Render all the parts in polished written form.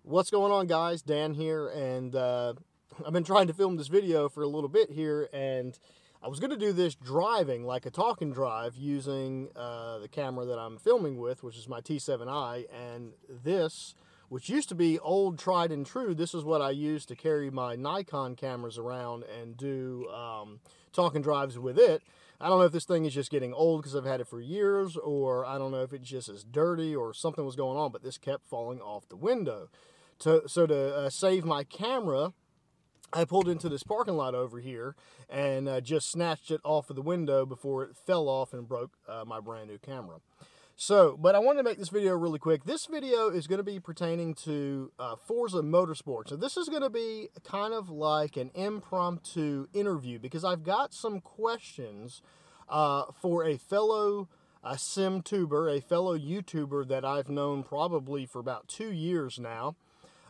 What's going on, guys? Dan here, and I've been trying to film this video for a little bit here, and I was going to do this driving, like a talk and drive, using the camera that I'm filming with, which is my T7i, and this, which used to be old, tried and true, this is what I use to carry my Nikon cameras around and do talk and drives with it. I don't know if this thing is just getting old because I've had it for years, or I don't know if it just is dirty or something was going on, but this kept falling off the window. So to save my camera, I pulled into this parking lot over here and just snatched it off of the window before it fell off and broke my brand new camera. But I wanted to make this video really quick. This video is going to be pertaining to Forza Motorsport. So this is going to be kind of like an impromptu interview because I've got some questions for a fellow sim tuber, a fellow YouTuber that I've known probably for about 2 years now.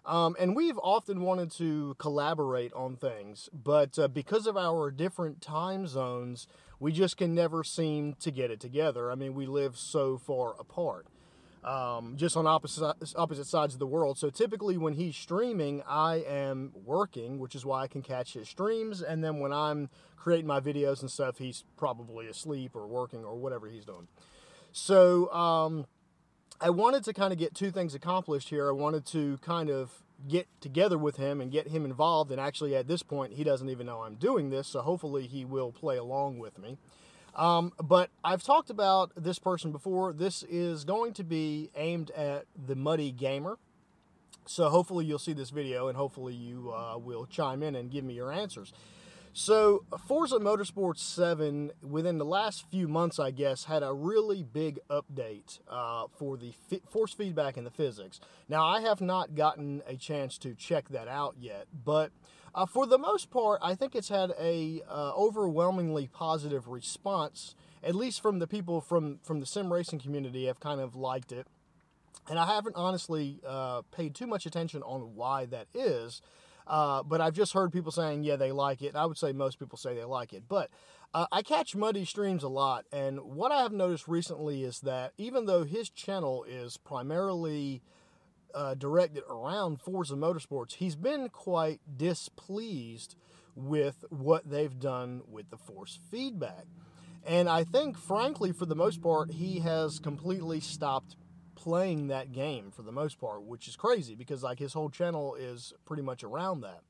And we've often wanted to collaborate on things, but because of our different time zones, we just can never seem to get it together. I mean, we live so far apart, just on opposite sides of the world. So typically when he's streaming, I am working, which is why I can catch his streams. And then when I'm creating my videos and stuff, he's probably asleep or working or whatever he's doing. So, I wanted to kind of get two things accomplished here. I wanted to kind of get together with him and get him involved, and actually at this point he doesn't even know I'm doing this, so hopefully he will play along with me. But I've talked about this person before. This is going to be aimed at the Muddy Gamer, so hopefully you'll see this video and hopefully you will chime in and give me your answers. So, Forza Motorsport 7, within the last few months, I guess, had a really big update for the force feedback and the physics. Now, I have not gotten a chance to check that out yet, but for the most part, I think it's had a overwhelmingly positive response, at least from the people from the sim racing community have kind of liked it. And I haven't honestly paid too much attention on why that is. But I've just heard people saying, yeah, they like it. I would say most people say they like it. But I catch Muddy streams a lot, and what I have noticed recently is that even though his channel is primarily directed around Forza Motorsports, he's been quite displeased with what they've done with the force feedback. And I think, frankly, for the most part, he has completely stopped playing that game for the most part, which is crazy because like his whole channel is pretty much around that.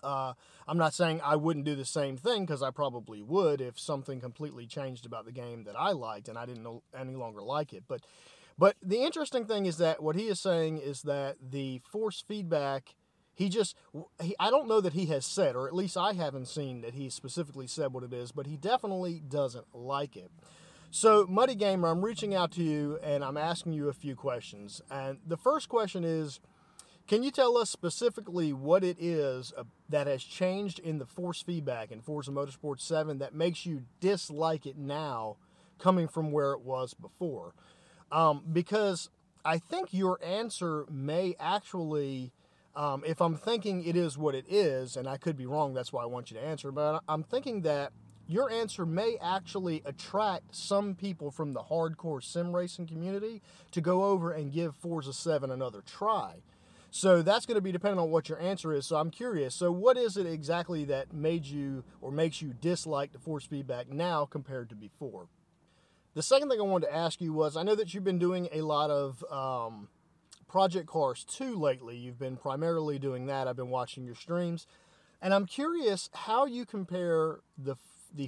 I'm not saying I wouldn't do the same thing, because I probably would if something completely changed about the game that I liked and I didn't any longer like it. But the interesting thing is that what he is saying is that the force feedback, I don't know that he has said, or at least I haven't seen that he specifically said what it is, but he definitely doesn't like it. So, Muddy Gamer, I'm reaching out to you and I'm asking you a few questions. And the first question is, can you tell us specifically what it is that has changed in the force feedback in Forza Motorsport 7 that makes you dislike it now coming from where it was before? Because I think your answer may actually, if I'm thinking it is what it is, and I could be wrong, that's why I want you to answer, but I'm thinking that your answer may actually attract some people from the hardcore sim racing community to go over and give Forza 7 another try. So that's going to be dependent on what your answer is. So I'm curious. So what is it exactly that made you or makes you dislike the force feedback now compared to before? The second thing I wanted to ask you was, I know that you've been doing a lot of Project Cars 2 lately. You've been primarily doing that. I've been watching your streams. And I'm curious how you compare the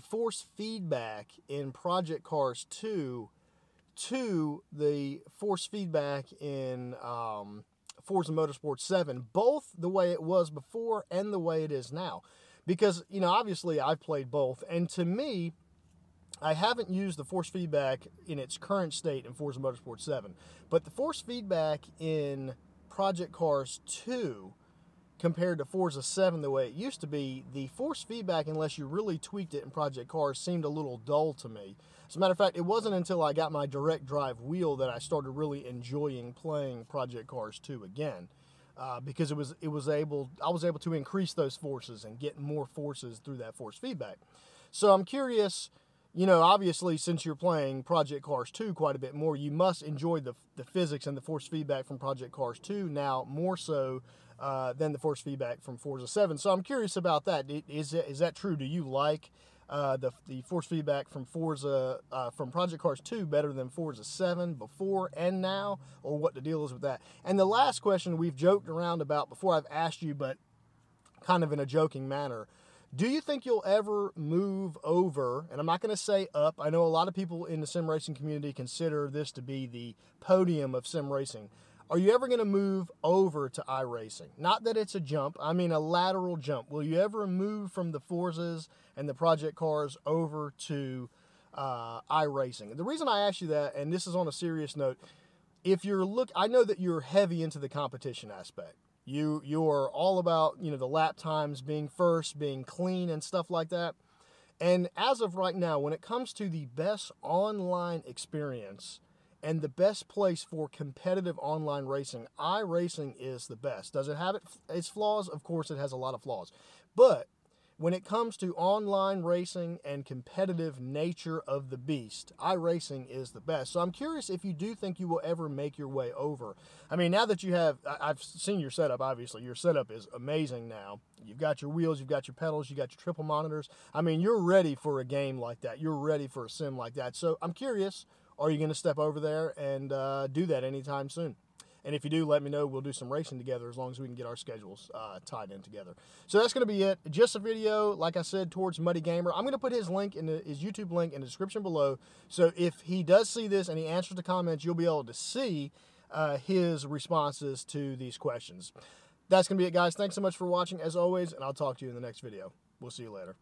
force feedback in Project Cars 2 to the force feedback in Forza Motorsport 7, both the way it was before and the way it is now. Because, you know, obviously I've played both, and to me, I haven't used the force feedback in its current state in Forza Motorsport 7, but the force feedback in Project Cars 2 compared to Forza 7 the way it used to be, the force feedback, unless you really tweaked it in Project Cars, seemed a little dull to me. As a matter of fact, it wasn't until I got my direct drive wheel that I started really enjoying playing Project Cars 2 again. Because I was able to increase those forces and get more forces through that force feedback. So I'm curious, you know, obviously, since you're playing Project Cars 2 quite a bit more, you must enjoy the physics and the force feedback from Project Cars 2 now more so than the force feedback from Forza 7. So I'm curious about that. Is that true? Do you like the force feedback from Forza from Project Cars 2 better than Forza 7 before and now, or what the deal is with that? And the last question we've joked around about before, I've asked you, but kind of in a joking manner. Do you think you'll ever move over, and I'm not going to say up, I know a lot of people in the sim racing community consider this to be the podium of sim racing. Are you ever going to move over to iRacing? Not that it's a jump, I mean a lateral jump. Will you ever move from the Forzas and the Project Cars over to iRacing? The reason I ask you that, and this is on a serious note, if you're I know that you're heavy into the competition aspect. You're all about, you know, the lap times, being first, being clean and stuff like that. And as of right now, when it comes to the best online experience and the best place for competitive online racing, iRacing is the best. Does it have its flaws? Of course, it has a lot of flaws. But when it comes to online racing and competitive nature of the beast, iRacing is the best. So I'm curious if you do think you will ever make your way over. I mean, now that you have, I've seen your setup, obviously. Your setup is amazing now. You've got your wheels, you've got your pedals, you've got your triple monitors. I mean, you're ready for a game like that. You're ready for a sim like that. So I'm curious, are you going to step over there and do that anytime soon? And if you do, let me know. We'll do some racing together as long as we can get our schedules tied in together. So that's going to be it. Just a video, like I said, towards Muddy Gamer. I'm going to put his link, his YouTube link in the description below. So if he does see this and he answers the comments, you'll be able to see his responses to these questions. That's going to be it, guys. Thanks so much for watching, as always, and I'll talk to you in the next video. We'll see you later.